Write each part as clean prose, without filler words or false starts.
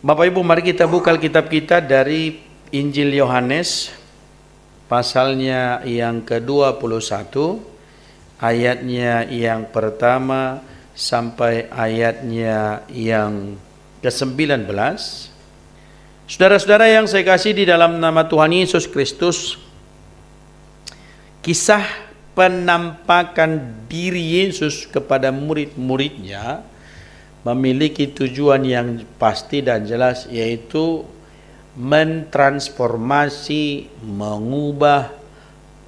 Bapak Ibu, mari kita buka kitab kita dari Injil Yohanes, pasalnya yang ke-21, ayatnya yang pertama sampai ayatnya yang ke-19. Saudara-saudara yang saya kasih di dalam nama Tuhan Yesus Kristus, kisah penampakan diri Yesus kepada murid-muridnya memiliki tujuan yang pasti dan jelas, yaitu mentransformasi, mengubah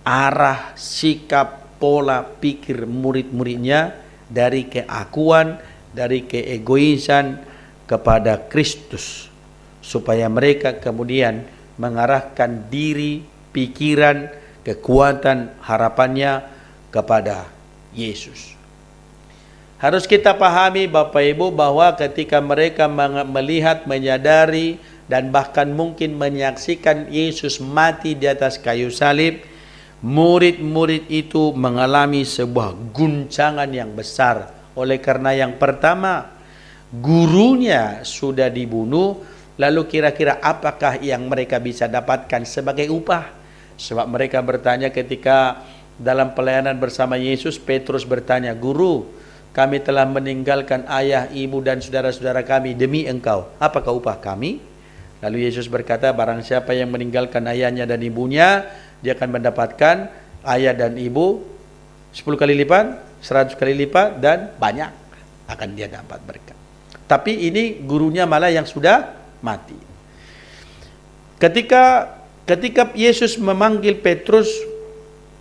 arah, sikap, pola pikir murid-muridnya dari keakuan, dari keegoisan kepada Kristus, supaya mereka kemudian mengarahkan diri, pikiran, kekuatan, harapannya kepada Yesus. Harus kita pahami Bapak Ibu bahwa ketika mereka melihat, menyadari, dan bahkan mungkin menyaksikan Yesus mati di atas kayu salib, murid-murid itu mengalami sebuah guncangan yang besar. Oleh karena yang pertama, gurunya sudah dibunuh, lalu kira-kira apakah yang mereka bisa dapatkan sebagai upah? Sebab mereka bertanya ketika dalam pelayanan bersama Yesus, Petrus bertanya, "Guru, kami telah meninggalkan ayah, ibu, dan saudara-saudara kami demi Engkau. Apakah upah kami?" Lalu Yesus berkata, "Barang siapa yang meninggalkan ayahnya dan ibunya, dia akan mendapatkan ayah dan ibu 10 kali lipat, 100 kali lipat, dan banyak akan dia dapat berkat." Tapi ini gurunya malah yang sudah mati. Ketika Yesus memanggil Petrus,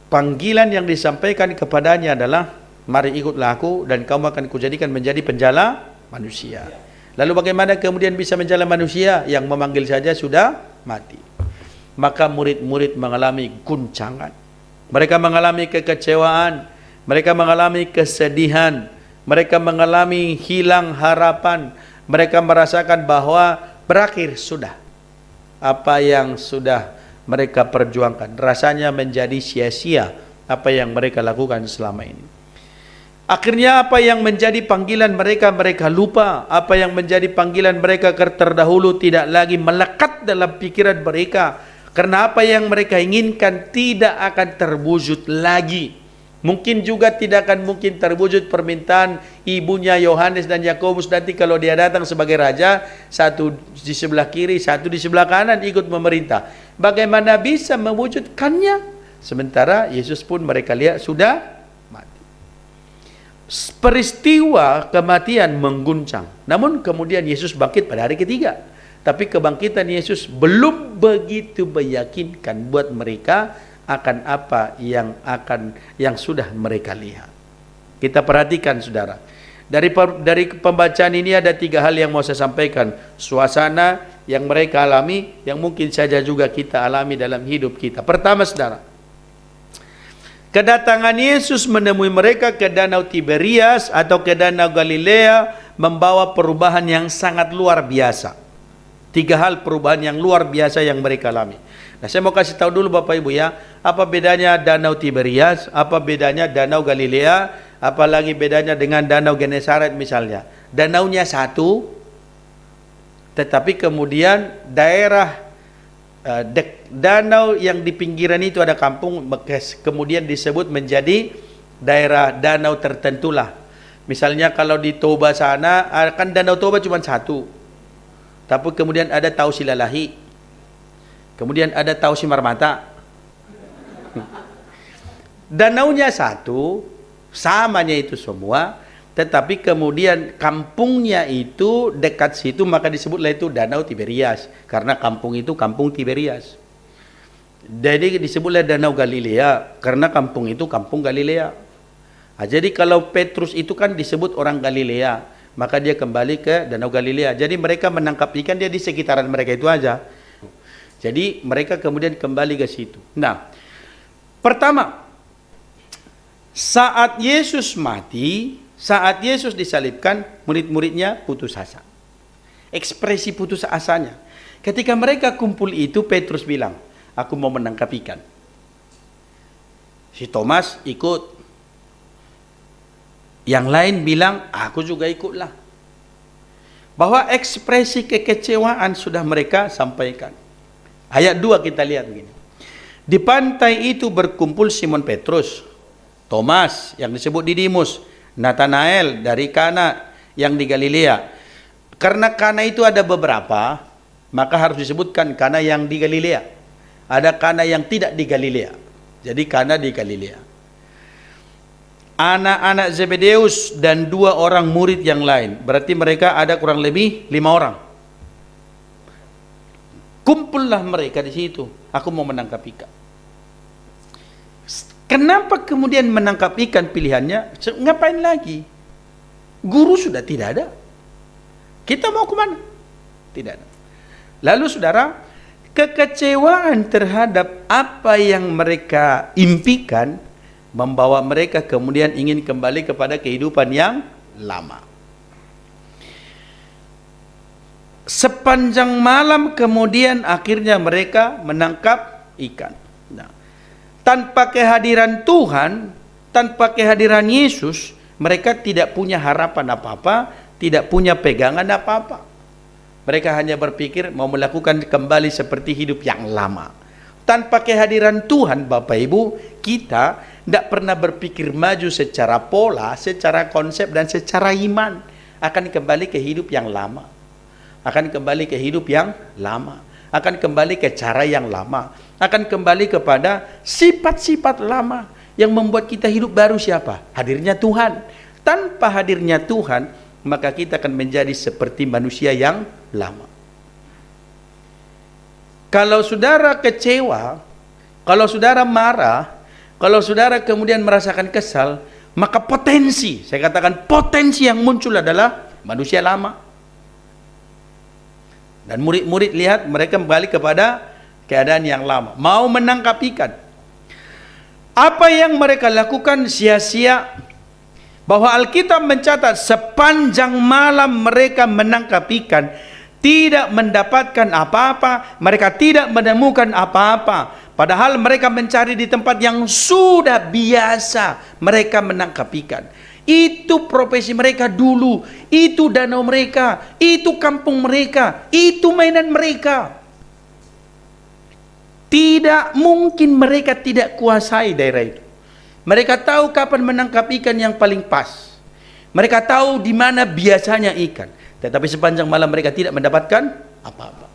panggilan yang disampaikan kepadanya adalah, "Mari ikutlah aku dan kamu akan kujadikan menjadi penjala manusia." Lalu bagaimana kemudian bisa menjala manusia? Yang memanggil saja sudah mati. Maka murid-murid mengalami guncangan. Mereka mengalami kekecewaan. Mereka mengalami kesedihan. Mereka mengalami hilang harapan. Mereka merasakan bahwa berakhir sudah. Apa yang sudah mereka perjuangkan rasanya menjadi sia-sia, apa yang mereka lakukan selama ini. Akhirnya apa yang menjadi panggilan mereka, mereka lupa. Apa yang menjadi panggilan mereka terdahulu tidak lagi melekat dalam pikiran mereka. Karena apa yang mereka inginkan tidak akan terwujud lagi. Mungkin juga tidak akan mungkin terwujud permintaan ibunya Yohanes dan Yakobus nanti kalau dia datang sebagai raja, satu di sebelah kiri, satu di sebelah kanan ikut memerintah. Bagaimana bisa mewujudkannya? Sementara Yesus pun mereka lihat sudah peristiwa kematian mengguncang. Namun kemudian Yesus bangkit pada hari ketiga. Tapi kebangkitan Yesus belum begitu meyakinkan buat mereka akan apa yang sudah mereka lihat. Kita perhatikan saudara. Dari pembacaan ini ada 3 hal yang mau saya sampaikan. Suasana yang mereka alami, yang mungkin saja juga kita alami dalam hidup kita. Pertama saudara, kedatangan Yesus menemui mereka ke Danau Tiberias atau ke Danau Galilea membawa perubahan yang sangat luar biasa. 3 hal perubahan yang luar biasa yang mereka alami. Nah, saya mau kasih tahu dulu Bapak Ibu ya, apa bedanya Danau Tiberias, apa bedanya Danau Galilea, apalagi bedanya dengan Danau Genesaret misalnya. Danaunya satu, tetapi kemudian daerah danau yang di pinggiran itu ada kampung, kemudian disebut menjadi daerah danau tertentulah. Misalnya kalau di Toba sana, kan Danau Toba cuma satu, tapi kemudian ada Tausi Lalahi, kemudian ada Tausi Marmata. Danaunya satu, samanya itu semua, tetapi kemudian kampungnya itu dekat situ, maka disebutlah itu Danau Tiberias, karena kampung itu kampung Tiberias. Jadi disebutlah Danau Galilea, karena kampung itu kampung Galilea. Nah, jadi kalau Petrus itu kan disebut orang Galilea, maka dia kembali ke Danau Galilea. Jadi mereka menangkap ikan dia di sekitaran mereka itu aja. Jadi mereka kemudian kembali ke situ. Nah, pertama, saat Yesus mati, saat Yesus disalibkan, murid-muridnya putus asa. Ekspresi putus asanya. Ketika mereka kumpul itu, Petrus bilang, "Aku mau menangkap ikan." Si Thomas ikut. Yang lain bilang, "Aku juga ikutlah." bahwa ekspresi kekecewaan sudah mereka sampaikan. Ayat 2 kita lihat begini. Di pantai itu berkumpul Simon Petrus, Thomas yang disebut Didimus, Nathanael dari Kana yang di Galilea. Karena Kana itu ada beberapa, maka harus disebutkan Kana yang di Galilea. Ada Kana yang tidak di Galilea. Jadi Kana di Galilea. Anak-anak Zebedeus dan 2 orang murid yang lain. Berarti mereka ada kurang lebih 5 orang. Kumpullah mereka di situ. Aku mau menangkap ikan. Kenapa kemudian menangkap ikan pilihannya? Ngapain lagi? Guru sudah tidak ada. Kita mau kemana? Tidak ada. Lalu saudara, kekecewaan terhadap apa yang mereka impikan membawa mereka kemudian ingin kembali kepada kehidupan yang lama. Sepanjang malam kemudian akhirnya mereka menangkap ikan. Nah, tanpa kehadiran Tuhan, tanpa kehadiran Yesus, mereka tidak punya harapan apa-apa, tidak punya pegangan apa-apa. Mereka hanya berpikir mau melakukan kembali seperti hidup yang lama. Tanpa kehadiran Tuhan, Bapak Ibu, kita tidak pernah berpikir maju secara pola, secara konsep, dan secara iman. Akan kembali ke hidup yang lama. Akan kembali ke hidup yang lama. Akan kembali ke cara yang lama. Akan kembali kepada sifat-sifat lama. Yang membuat kita hidup baru siapa? Hadirnya Tuhan. Tanpa hadirnya Tuhan, maka kita akan menjadi seperti manusia yang lama. Kalau saudara kecewa, kalau saudara marah, kalau saudara kemudian merasakan kesal, maka potensi, saya katakan potensi yang muncul adalah manusia lama. Dan murid-murid lihat mereka kembali kepada keadaan yang lama. Mau menangkap ikan. Apa yang mereka lakukan sia-sia. Bahwa Alkitab mencatat sepanjang malam mereka menangkap ikan, tidak mendapatkan apa-apa, mereka tidak menemukan apa-apa. Padahal mereka mencari di tempat yang sudah biasa mereka menangkap ikan. Itu profesi mereka dulu, itu danau mereka, itu kampung mereka, itu mainan mereka. Tidak mungkin mereka tidak kuasai daerah itu. Mereka tahu kapan menangkap ikan yang paling pas. Mereka tahu di mana biasanya ikan. Tetapi sepanjang malam mereka tidak mendapatkan apa-apa.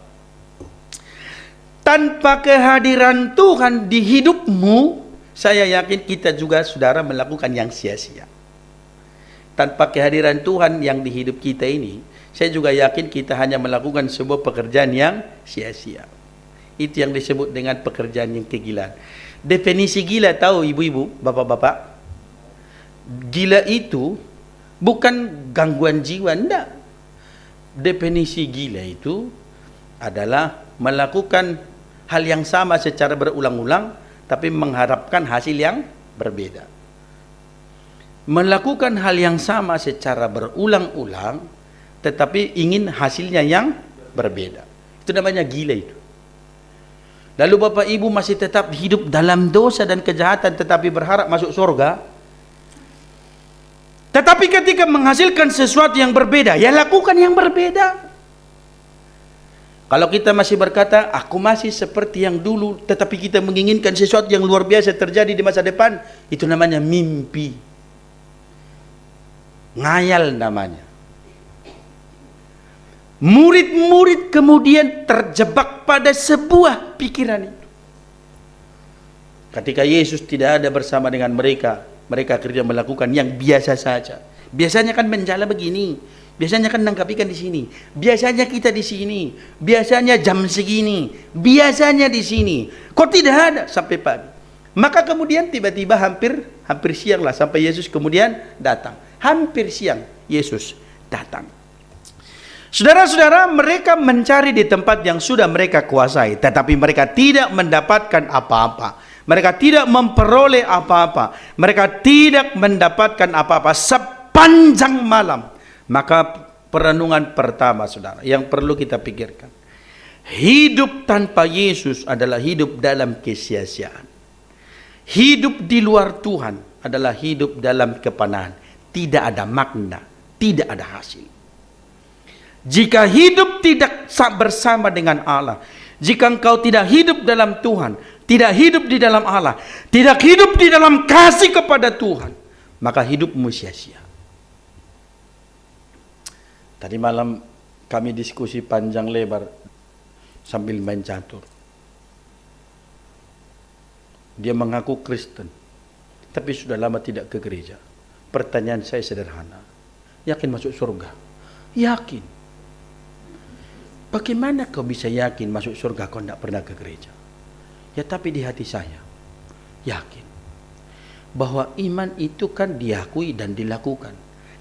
Tanpa kehadiran Tuhan di hidupmu, saya yakin kita juga saudara melakukan yang sia-sia. Tanpa kehadiran Tuhan yang di hidup kita ini, saya juga yakin kita hanya melakukan sebuah pekerjaan yang sia-sia. Itu yang disebut dengan pekerjaan yang kegilaan. Definisi gila tahu ibu-ibu, bapak-bapak? Gila itu bukan gangguan jiwa, enggak. Definisi gila itu adalah melakukan hal yang sama secara berulang-ulang tapi mengharapkan hasil yang berbeda. Melakukan hal yang sama secara berulang-ulang tetapi ingin hasilnya yang berbeda. Itu namanya gila itu. Lalu Bapak Ibu masih tetap hidup dalam dosa dan kejahatan tetapi berharap masuk surga. Tetapi ketika menghasilkan sesuatu yang berbeda, ya lakukan yang berbeda. Kalau kita masih berkata, aku masih seperti yang dulu, tetapi kita menginginkan sesuatu yang luar biasa terjadi di masa depan, itu namanya mimpi. Ngayal namanya. Murid-murid kemudian terjebak pada sebuah pikiran itu. Ketika Yesus tidak ada bersama dengan mereka, mereka akhirnya melakukan yang biasa saja. Biasanya kan menjala begini, biasanya kan nangkap ikan di sini, biasanya kita di sini, biasanya jam segini, biasanya di sini. Kok tidak ada sampai pagi? Maka kemudian tiba-tiba hampir siang lah sampai Yesus kemudian datang. Hampir siang Yesus datang. Saudara-saudara, mereka mencari di tempat yang sudah mereka kuasai, tetapi mereka tidak mendapatkan apa-apa. Mereka tidak memperoleh apa-apa. Mereka tidak mendapatkan apa-apa sepanjang malam. Maka perenungan pertama, saudara, yang perlu kita pikirkan. Hidup tanpa Yesus adalah hidup dalam kesia-siaan. Hidup di luar Tuhan adalah hidup dalam kepanahan. Tidak ada makna, tidak ada hasil. Jika hidup tidak bersama dengan Allah, jika engkau tidak hidup dalam Tuhan, tidak hidup di dalam Allah, tidak hidup di dalam kasih kepada Tuhan, maka hidupmu sia-sia. Tadi malam kami diskusi panjang lebar sambil main catur. Dia mengaku Kristen, tapi sudah lama tidak ke gereja. Pertanyaan saya sederhana. Yakin masuk surga? Yakin. Bagaimana kau bisa yakin masuk surga kau tidak pernah ke gereja? Ya tapi di hati saya yakin bahwa iman itu kan diakui dan dilakukan.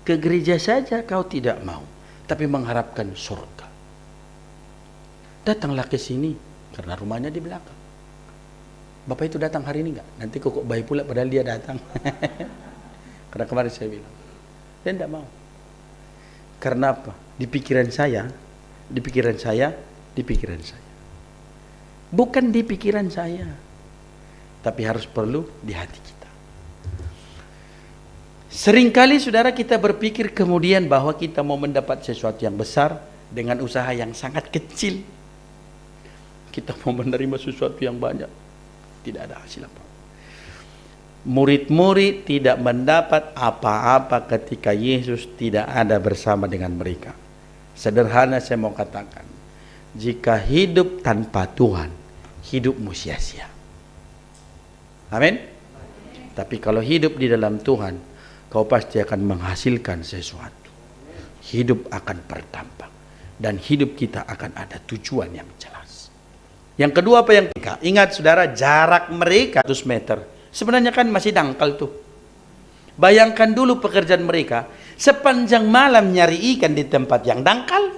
Ke gereja saja kau tidak mau, tapi mengharapkan surga. Datanglah ke sini karena rumahnya di belakang. Bapak itu datang hari ini enggak? Nanti kok bayi pula padahal dia datang. Karena kemarin saya bilang, saya tidak mau. Karena apa? Di pikiran saya. Bukan di pikiran saya. Tapi harus perlu di hati kita. Seringkali saudara kita berpikir kemudian bahwa kita mau mendapat sesuatu yang besar dengan usaha yang sangat kecil. Kita mau menerima sesuatu yang banyak. Tidak ada hasil apa. Murid-murid tidak mendapat apa-apa ketika Yesus tidak ada bersama dengan mereka. Sederhana saya mau katakan, jika hidup tanpa Tuhan, hidupmu sia-sia. Amin. Tapi kalau hidup di dalam Tuhan, kau pasti akan menghasilkan sesuatu. Hidup akan bertambah dan hidup kita akan ada tujuan yang jelas. Yang kedua apa yang ingat saudara, jarak mereka 100 meter. Sebenarnya kan masih dangkal tuh. Bayangkan dulu pekerjaan mereka, sepanjang malam nyari ikan di tempat yang dangkal.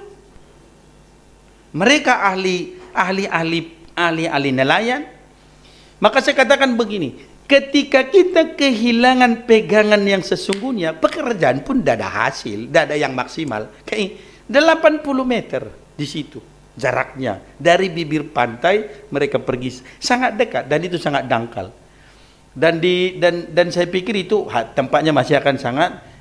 Mereka ahli nelayan. Maka saya katakan begini, ketika kita kehilangan pegangan yang sesungguhnya, pekerjaan pun tidak ada hasil, tidak ada yang maksimal. Kayak 80 meter di situ. Jaraknya dari bibir pantai mereka pergi sangat dekat dan itu sangat dangkal. Dan saya pikir itu tempatnya masih akan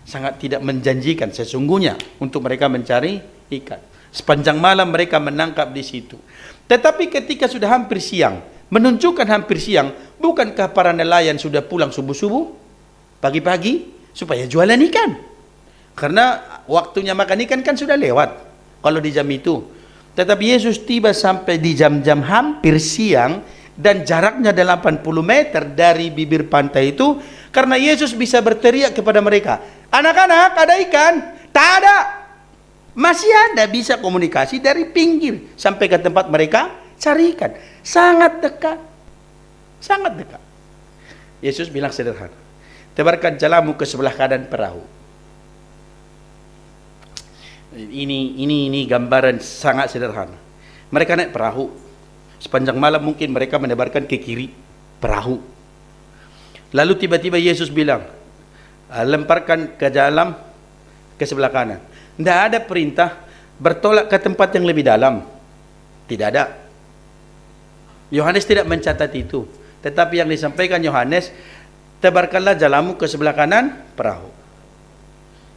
sangat tidak menjanjikan sesungguhnya untuk mereka mencari ikan. Sepanjang malam mereka menangkap di situ. Tetapi ketika sudah hampir siang, menunjukkan hampir siang, bukankah para nelayan sudah pulang subuh-subuh pagi-pagi supaya jualan ikan? Karena waktunya makan ikan kan sudah lewat kalau di jam itu. Tetapi Yesus tiba sampai di jam-jam hampir siang dan jaraknya 80 meter dari bibir pantai itu, karena Yesus bisa berteriak kepada mereka, anak-anak ada ikan? Tak ada. Masih ada, bisa komunikasi dari pinggir sampai ke tempat mereka cari ikan. Sangat dekat. Sangat dekat. Yesus bilang sederhana, tebarkan jalamu ke sebelah kanan perahu. Ini gambaran sangat sederhana. Mereka naik perahu. Sepanjang malam mungkin mereka menebarkan ke kiri perahu. Lalu tiba-tiba Yesus bilang, lemparkan ke dalam ke sebelah kanan. Tidak ada perintah bertolak ke tempat yang lebih dalam. Tidak ada. Yohanes tidak mencatat itu. Tetapi yang disampaikan Yohanes, tebarkanlah jalamu ke sebelah kanan perahu.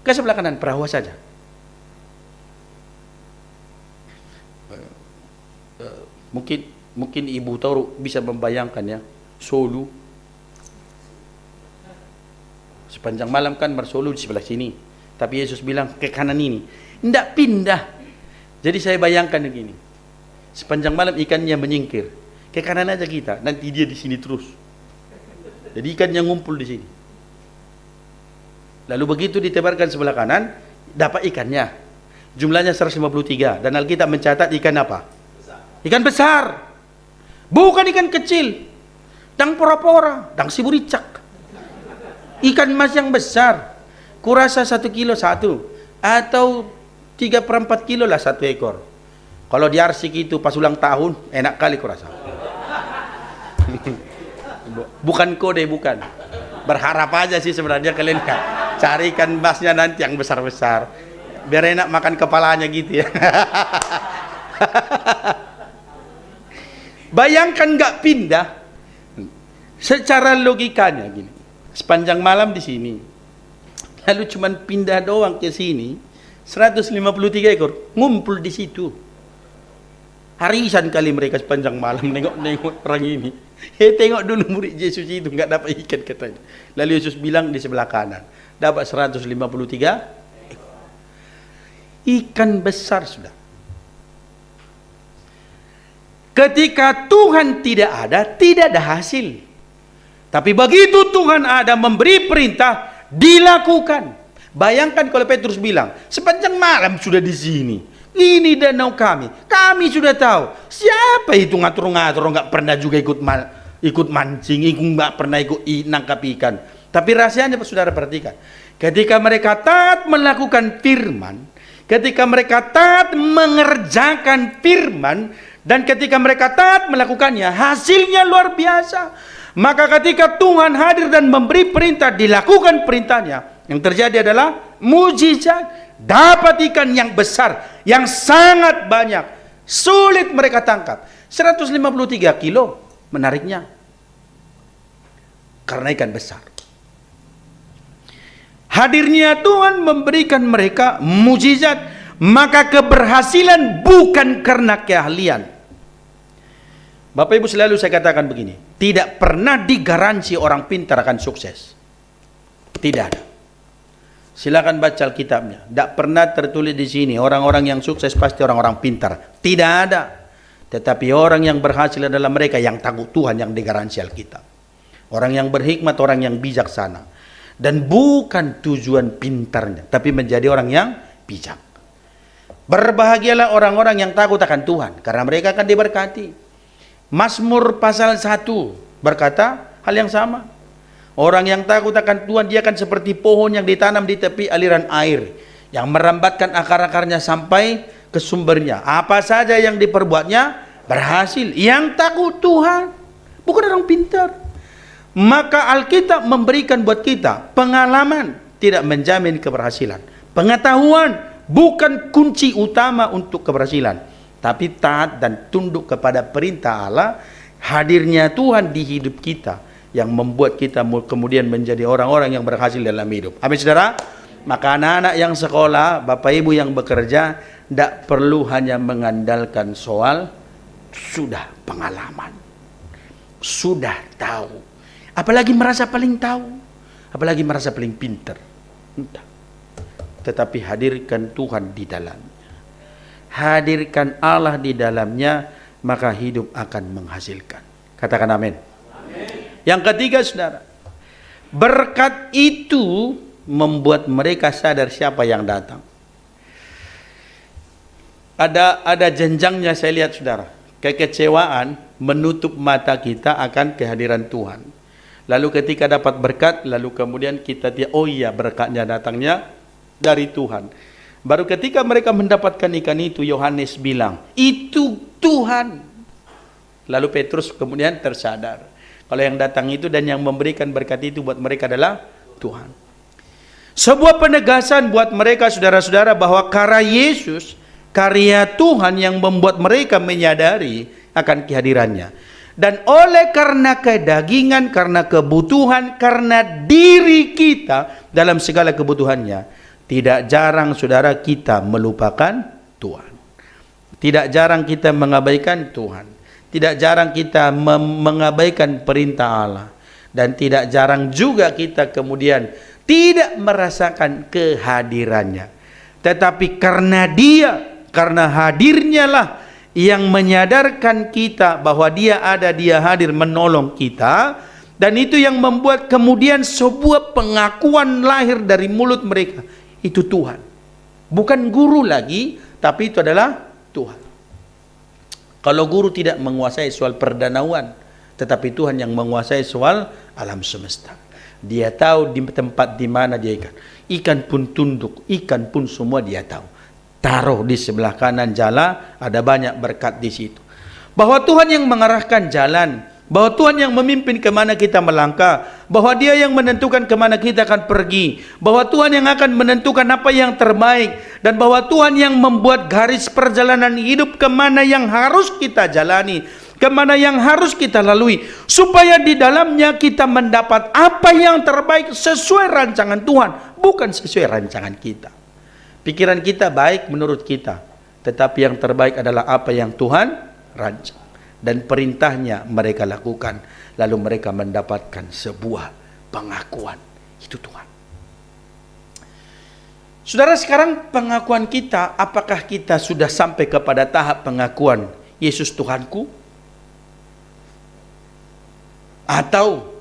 Ke sebelah kanan perahu saja. Mungkin ibu tahu bisa membayangkan ya, Solo. Sepanjang malam kan bersolo di sebelah sini. Tapi Yesus bilang ke kanan ini. Tidak pindah. Jadi saya bayangkan begini. Sepanjang malam ikannya menyingkir. Ke kanan aja kita. Nanti dia di sini terus. Jadi ikannya ngumpul di sini. Lalu begitu ditebarkan sebelah kanan, dapat ikannya. Jumlahnya 153. Dan Alkitab mencatat ikan apa? Ikan besar. Bukan ikan kecil. Dang pora-pora. Dang siburicak. Ikan mas yang besar. Kurasa 1 kilo satu. Atau 3/4 kilo lah 1 ekor. Kalau di arsik itu pas ulang tahun, enak kali kurasa. Bukan kode, bukan. Berharap aja sih sebenarnya kalian cari ikan masnya nanti yang besar-besar. Biar enak makan kepalanya gitu ya. Bayangkan nggak pindah. Secara logikanya gini. Sepanjang malam di sini. Lalu cuman pindah doang ke sini. 153 ekor ngumpul di situ. Harisan kali mereka sepanjang malam nengok orang ini. Tengok dulu murid Yesus itu nggak dapat ikan katanya. Lalu Yesus bilang di sebelah kanan, dapat 153 ekor. Ikan besar sudah. Ketika Tuhan tidak ada hasil. Tapi begitu Tuhan ada memberi perintah, dilakukan. Bayangkan kalau Petrus bilang, sepanjang malam sudah di sini. Ini danau kami sudah tahu. Siapa itu ngatur-ngatur, nggak pernah juga ikut mancing, nggak pernah ikut nangkap ikan. Tapi rahasianya saudara perhatikan, ketika mereka taat melakukan firman, ketika mereka taat mengerjakan firman, dan ketika mereka taat melakukannya, hasilnya luar biasa. Maka ketika Tuhan hadir dan memberi perintah, dilakukan perintahnya, yang terjadi adalah mujizat. Dapat ikan yang besar, yang sangat banyak, sulit mereka tangkap. 153 kilo, menariknya karena ikan besar. Hadirnya Tuhan memberikan mereka mujizat, maka keberhasilan bukan karena keahlian. Bapak Ibu selalu saya katakan begini, tidak pernah digaransi orang pintar akan sukses. Tidak ada. Silakan baca Alkitabnya. Tidak pernah tertulis di sini orang-orang yang sukses pasti orang-orang pintar. Tidak ada. Tetapi orang yang berhasil adalah mereka yang takut Tuhan, yang digaransi Alkitab. Orang yang berhikmat, orang yang bijaksana. Dan bukan tujuan pintarnya, tapi menjadi orang yang bijak. Berbahagialah orang-orang yang takut akan Tuhan, karena mereka akan diberkati. Mazmur pasal 1 berkata hal yang sama. Orang yang takut akan Tuhan, dia akan seperti pohon yang ditanam di tepi aliran air, yang merambatkan akar-akarnya sampai ke sumbernya. Apa saja yang diperbuatnya berhasil. Yang takut Tuhan, bukan orang pintar. Maka Alkitab memberikan buat kita pengalaman tidak menjamin keberhasilan. Pengetahuan bukan kunci utama untuk keberhasilan, tapi taat dan tunduk kepada perintah Allah. Hadirnya Tuhan di hidup kita yang membuat kita kemudian menjadi orang-orang yang berhasil dalam hidup. Amin saudara. Maka anak-anak yang sekolah, bapak ibu yang bekerja, tidak perlu hanya mengandalkan soal, sudah pengalaman, sudah tahu, apalagi merasa paling tahu, apalagi merasa paling pintar. Entah. Tetapi hadirkan Tuhan di dalamnya, hadirkan Allah di dalamnya, maka hidup akan menghasilkan. Katakan amin. Yang ketiga saudara, berkat itu membuat mereka sadar siapa yang datang. Ada jenjangnya saya lihat saudara. Kekecewaan menutup mata kita akan kehadiran Tuhan. Lalu ketika dapat berkat, lalu kemudian kita oh iya berkatnya datangnya dari Tuhan. Baru ketika mereka mendapatkan ikan itu, Yohanes bilang, itu Tuhan. Lalu Petrus kemudian tersadar. Kalau yang datang itu dan yang memberikan berkat itu buat mereka adalah Tuhan. Sebuah penegasan buat mereka saudara-saudara bahwa karya Yesus, karya Tuhan yang membuat mereka menyadari akan kehadirannya. Dan oleh karena kedagingan, karena kebutuhan, karena diri kita dalam segala kebutuhannya, tidak jarang saudara kita melupakan Tuhan. Tidak jarang kita mengabaikan Tuhan. Tidak jarang kita mengabaikan perintah Allah. Dan tidak jarang juga kita kemudian tidak merasakan kehadirannya. Tetapi karena dia, karena hadirnya lah yang menyadarkan kita bahwa dia ada, dia hadir menolong kita. Dan itu yang membuat kemudian sebuah pengakuan lahir dari mulut mereka. Itu Tuhan. Bukan guru lagi, tapi itu adalah Tuhan. Kalau guru tidak menguasai soal perdanauan, tetapi Tuhan yang menguasai soal alam semesta. Dia tahu di tempat di mana dia ikan. Ikan pun tunduk, ikan pun semua dia tahu. Taruh di sebelah kanan jalan, ada banyak berkat di situ. Bahwa Tuhan yang mengarahkan jalan, bahwa Tuhan yang memimpin kemana kita melangkah, bahwa dia yang menentukan kemana kita akan pergi, bahwa Tuhan yang akan menentukan apa yang terbaik, dan bahwa Tuhan yang membuat garis perjalanan hidup kemana yang harus kita jalani, kemana yang harus kita lalui, supaya di dalamnya kita mendapat apa yang terbaik sesuai rancangan Tuhan, bukan sesuai rancangan kita. Pikiran kita baik menurut kita, tetapi yang terbaik adalah apa yang Tuhan rancang dan perintahnya mereka lakukan, lalu mereka mendapatkan sebuah pengakuan. Itu Tuhan. Saudara, sekarang pengakuan kita, apakah kita sudah sampai kepada tahap pengakuan Yesus Tuhanku? Atau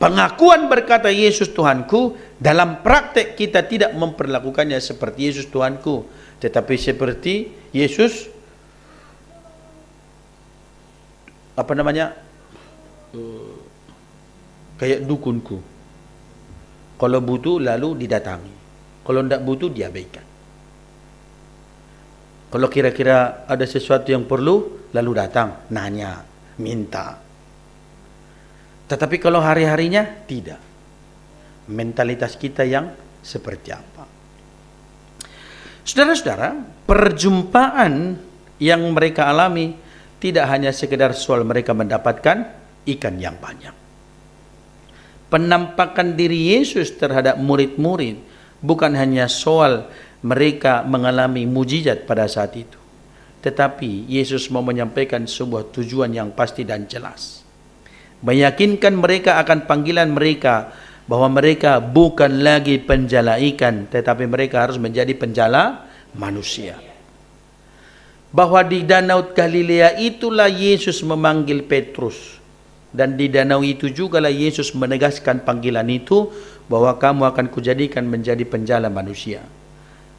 pengakuan berkata Yesus Tuhanku, dalam praktek kita tidak memperlakukannya seperti Yesus Tuhanku, tetapi seperti Yesus kayak dukunku. Kalau butuh lalu didatangi, kalau tidak butuh diabaikan. Kalau kira-kira ada sesuatu yang perlu, lalu datang, nanya, minta. Tetapi kalau hari-harinya, tidak. Mentalitas kita yang seperti apa? Saudara-saudara, perjumpaan yang mereka alami tidak hanya sekedar soal mereka mendapatkan ikan yang banyak. Penampakan diri Yesus terhadap murid-murid bukan hanya soal mereka mengalami mujizat pada saat itu, tetapi Yesus mau menyampaikan sebuah tujuan yang pasti dan jelas. Meyakinkan mereka akan panggilan mereka, bahwa mereka bukan lagi penjala ikan, tetapi mereka harus menjadi penjala manusia. Bahwa di Danau Galilea itulah Yesus memanggil Petrus, dan di danau itu jugalah Yesus menegaskan panggilan itu, bahwa kamu akan kujadikan menjadi penjala manusia.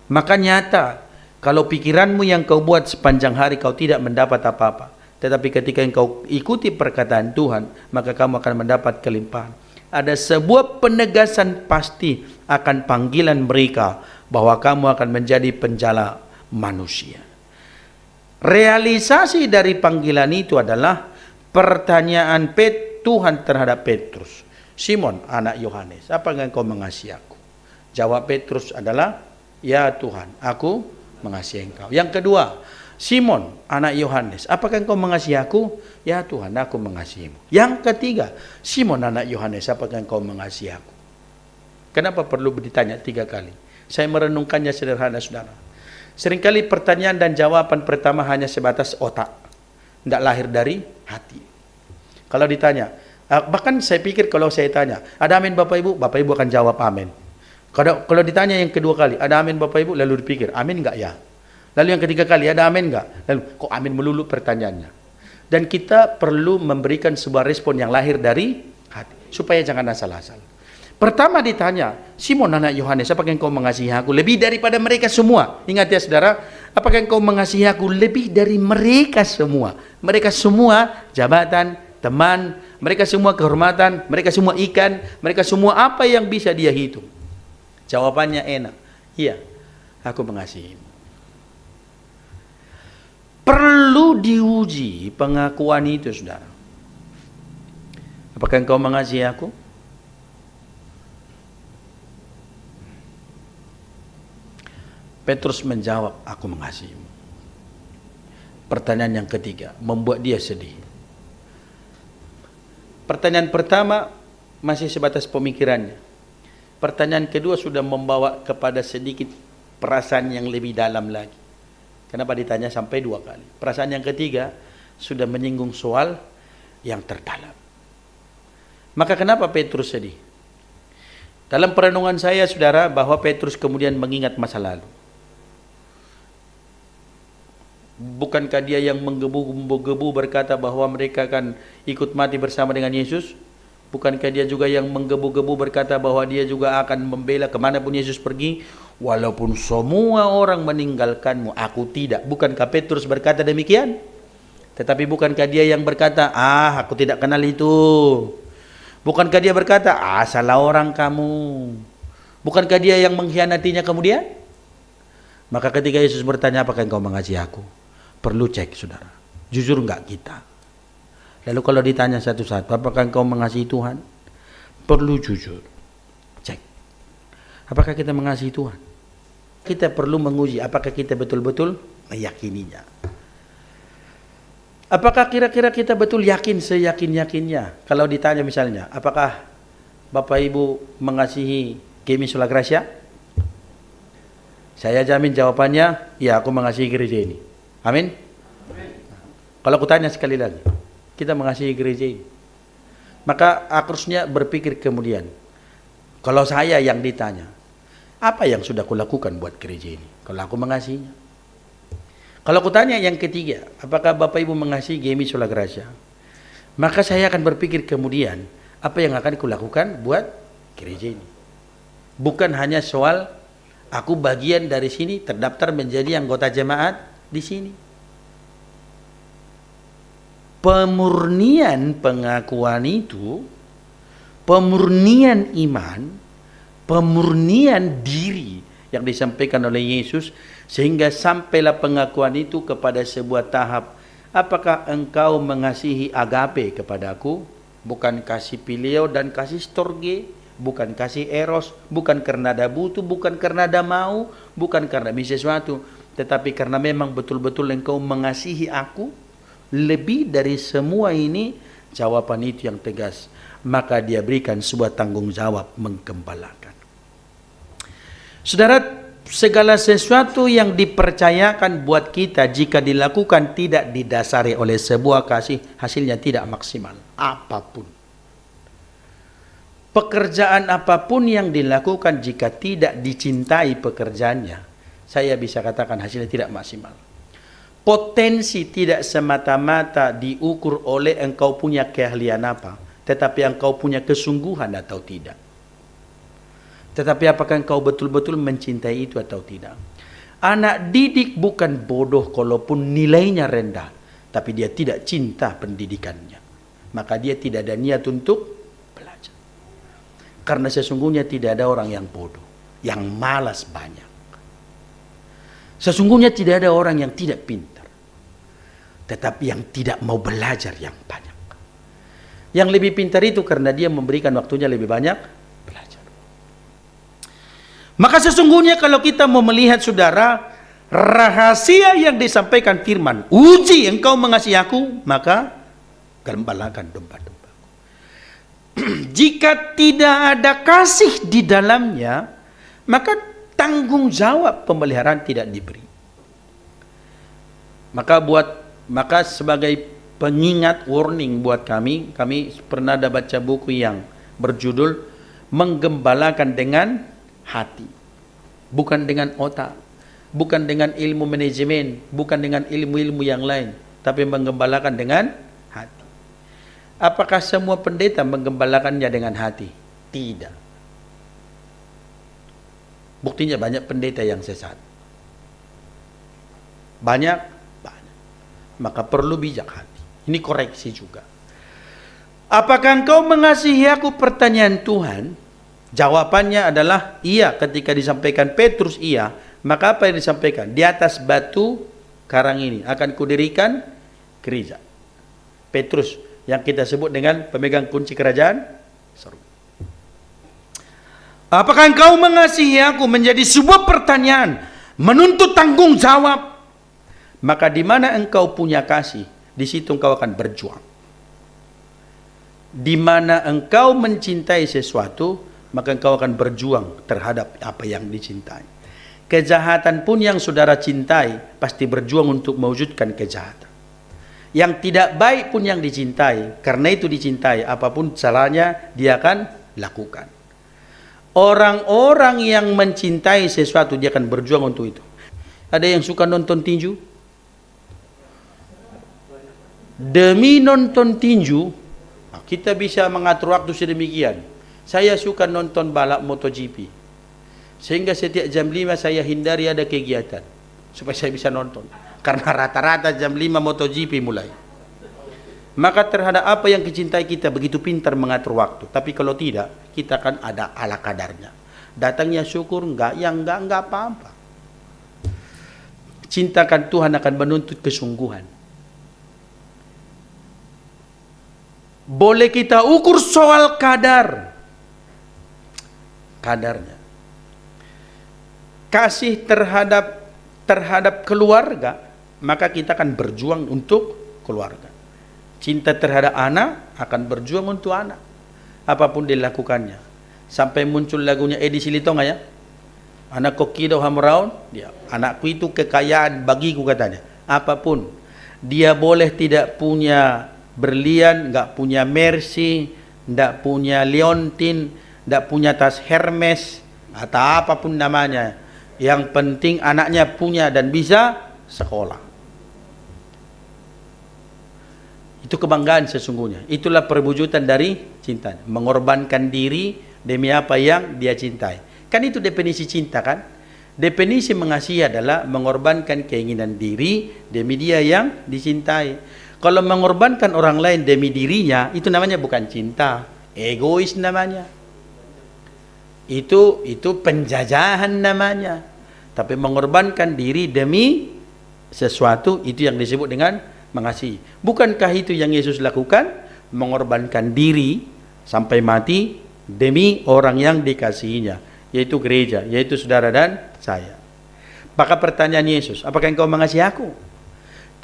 Maka nyata, kalau pikiranmu yang kau buat sepanjang hari kau tidak mendapat apa-apa, tetapi ketika engkau ikuti perkataan Tuhan, maka kamu akan mendapat kelimpahan. Ada sebuah penegasan pasti akan panggilan mereka, bahwa kamu akan menjadi penjala manusia. Realisasi dari panggilan itu adalah pertanyaan Tuhan terhadap Petrus. Simon, anak Yohanes, apakah engkau mengasihi aku? Jawab Petrus adalah, ya Tuhan, aku mengasihi engkau. Yang kedua, Simon, anak Yohanes, apakah engkau mengasihi aku? Ya Tuhan, aku mengasihimu. Yang ketiga, Simon, anak Yohanes, apakah engkau mengasihi aku? Kenapa perlu ditanya 3 kali? Saya merenungkannya sederhana, saudara. Seringkali pertanyaan dan jawaban pertama hanya sebatas otak, tidak lahir dari hati. Kalau ditanya, bahkan saya pikir kalau saya tanya, ada amin Bapak Ibu akan jawab amin. Kalau ditanya yang kedua kali, ada amin Bapak Ibu, lalu dipikir, amin enggak ya? Lalu yang ketiga kali, ada amin enggak? Lalu, kok amin melulu pertanyaannya? Dan kita perlu memberikan sebuah respon yang lahir dari hati, supaya jangan asal-asal. Pertama ditanya, Simon anak Yohanes, apakah engkau mengasihi aku lebih daripada mereka semua? Ingat ya saudara, apakah engkau mengasihi aku lebih dari mereka semua? Mereka semua jabatan, teman, mereka semua kehormatan, mereka semua ikan, mereka semua apa yang bisa dia hitung. Jawabannya enak, iya, aku mengasihimu. Perlu diuji pengakuan itu, saudara. Apakah engkau mengasihi aku? Petrus menjawab, aku mengasihimu. Pertanyaan yang ketiga membuat dia sedih. Pertanyaan pertama masih sebatas pemikirannya. Pertanyaan kedua sudah membawa kepada sedikit perasaan yang lebih dalam lagi. Kenapa ditanya sampai 2 kali? Perasaan yang ketiga sudah menyinggung soal yang terdalam. Maka kenapa Petrus sedih? Dalam perenungan saya, saudara, bahwa Petrus kemudian mengingat masa lalu. Bukankah dia yang menggebu-gebu berkata bahwa mereka akan ikut mati bersama dengan Yesus? Bukankah dia juga yang menggebu-gebu berkata bahwa dia juga akan membela kemanapun Yesus pergi? Walaupun semua orang meninggalkanmu, aku tidak. Bukankah Petrus berkata demikian? Tetapi bukankah dia yang berkata, aku tidak kenal itu? Bukankah dia berkata, salah orang kamu? Bukankah dia yang mengkhianatinya kemudian? Maka ketika Yesus bertanya, apakah engkau mengasihi aku? Perlu cek, saudara. Jujur enggak kita? Lalu kalau ditanya satu-satu, apakah engkau mengasihi Tuhan? Perlu jujur. Cek. Apakah kita mengasihi Tuhan? Kita perlu menguji apakah kita betul-betul meyakininya. Apakah kira-kira kita betul yakin seyakin-yakinnya? Kalau ditanya misalnya, apakah Bapak Ibu mengasihi Kemi Sulagracia? Saya jamin jawabannya, ya aku mengasihi gereja ini. Amin. Kalau aku tanya sekali lagi, kita mengasihi gereja ini, maka harusnya berpikir kemudian, kalau saya yang ditanya, apa yang sudah kulakukan buat gereja ini? Kalau aku mengasihinya. Kalau aku tanya yang ketiga, apakah Bapak Ibu mengasihi GMI Sola Gracia? Maka saya akan berpikir kemudian, apa yang akan kulakukan buat gereja ini? Bukan hanya soal aku bagian dari sini terdaftar menjadi anggota jemaat di sini. Pemurnian pengakuan itu, pemurnian iman, pemurnian diri yang disampaikan oleh Yesus, sehingga sampailah pengakuan itu kepada sebuah tahap. Apakah engkau mengasihi agape kepadaku? Bukan kasih pileo dan kasih storge, bukan kasih eros, bukan karena ada butuh, bukan karena ada mau, bukan karena bisa sesuatu, tetapi karena memang betul-betul engkau mengasihi aku. Lebih dari semua ini, jawaban itu yang tegas. Maka dia berikan sebuah tanggung jawab menggembalakan. Saudara, segala sesuatu yang dipercayakan buat kita jika dilakukan tidak didasari oleh sebuah kasih, hasilnya tidak maksimal. Apapun. Pekerjaan apapun yang dilakukan jika tidak dicintai pekerjaannya, saya bisa katakan hasilnya tidak maksimal. Potensi tidak semata-mata diukur oleh engkau punya keahlian apa, tetapi engkau punya kesungguhan atau tidak. Tetapi apakah engkau betul-betul mencintai itu atau tidak. Anak didik bukan bodoh kalaupun nilainya rendah, tapi dia tidak cinta pendidikannya. Maka dia tidak ada niat untuk belajar. Karena sesungguhnya tidak ada orang yang bodoh, yang malas banyak. Sesungguhnya tidak ada orang yang tidak pintar, tetapi yang tidak mau belajar yang banyak. Yang lebih pintar itu karena dia memberikan waktunya lebih banyak belajar. Maka sesungguhnya kalau kita mau melihat saudara, rahasia yang disampaikan firman, uji engkau mengasihi aku, maka gembalakan domba-dombaku. Jika tidak ada kasih di dalamnya, maka tanggung jawab pemeliharaan tidak diberi. Maka sebagai pengingat, warning buat kami pernah ada baca buku yang berjudul Menggembalakan dengan Hati. Bukan dengan otak, bukan dengan ilmu manajemen, bukan dengan ilmu-ilmu yang lain, tapi menggembalakan dengan hati. Apakah semua pendeta menggembalakannya dengan hati? Tidak. Buktinya banyak pendeta yang sesat. Banyak. Maka perlu bijak hati. Ini koreksi juga. Apakah engkau mengasihi aku? Pertanyaan Tuhan. Jawabannya adalah iya. Ketika disampaikan Petrus iya. Maka apa yang disampaikan? Di atas batu karang ini akan kudirikan gereja. Petrus yang kita sebut dengan pemegang kunci kerajaan surga. Apakah engkau mengasihi aku? Menjadi sebuah pertanyaan, menuntut tanggung jawab. Maka di mana engkau punya kasih, di situ engkau akan berjuang. Di mana engkau mencintai sesuatu, maka engkau akan berjuang terhadap apa yang dicintai. Kejahatan pun yang saudara cintai, pasti berjuang untuk mewujudkan kejahatan. Yang tidak baik pun yang dicintai, karena itu dicintai, apapun salahnya dia akan lakukan. Orang-orang yang mencintai sesuatu, dia akan berjuang untuk itu. Ada yang suka nonton tinju? Demi nonton tinju, kita bisa mengatur waktu sedemikian. Saya suka nonton balap MotoGP. Sehingga setiap jam 5 saya hindari ada kegiatan. Supaya saya bisa nonton. Karena rata-rata jam 5 MotoGP mulai. Maka terhadap apa yang dicintai kita begitu pintar mengatur waktu. Tapi kalau tidak, kita akan ada ala kadarnya. Datangnya syukur, enggak apa-apa. Cintakan Tuhan akan menuntut kesungguhan. Boleh kita ukur soal kadarnya. Kasih terhadap keluarga, maka kita akan berjuang untuk keluarga. Cinta terhadap anak akan berjuang untuk anak. Apapun dilakukannya. Sampai muncul lagunya Edi Silitonga ya. Anakku kido hamraun, dia. Anakku itu kekayaan bagiku katanya. Apapun. Dia boleh tidak punya berlian, nggak punya Mercy, nggak punya Leontin, nggak punya tas Hermes, atau apapun namanya. Yang penting anaknya punya dan bisa sekolah. Itu kebanggaan sesungguhnya. Itulah perwujudan dari cinta. Mengorbankan diri demi apa yang dia cintai. Kan itu definisi cinta kan? Definisi mengasihi adalah mengorbankan keinginan diri demi dia yang dicintai. Kalau mengorbankan orang lain demi dirinya, itu namanya bukan cinta, egois namanya. Itu penjajahan namanya. Tapi mengorbankan diri demi sesuatu, itu yang disebut dengan mengasihi. Bukankah itu yang Yesus lakukan? Mengorbankan diri sampai mati demi orang yang dikasihinya, yaitu gereja, yaitu saudara dan saya. Maka pertanyaan Yesus, apakah engkau mengasihi aku?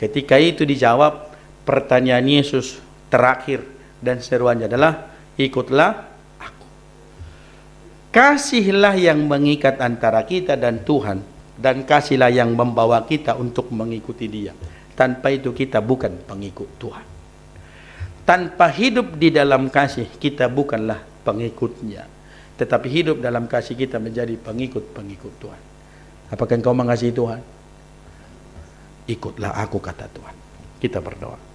Ketika itu dijawab, pertanyaan Yesus terakhir dan seruannya adalah, ikutlah aku. Kasihlah yang mengikat antara kita dan Tuhan, dan kasihlah yang membawa kita untuk mengikuti Dia. Tanpa itu kita bukan pengikut Tuhan. Tanpa hidup di dalam kasih, kita bukanlah pengikutnya. Tetapi hidup dalam kasih, kita menjadi pengikut-pengikut Tuhan. Apakah engkau mengasihi Tuhan? Ikutlah aku, kata Tuhan. Kita berdoa.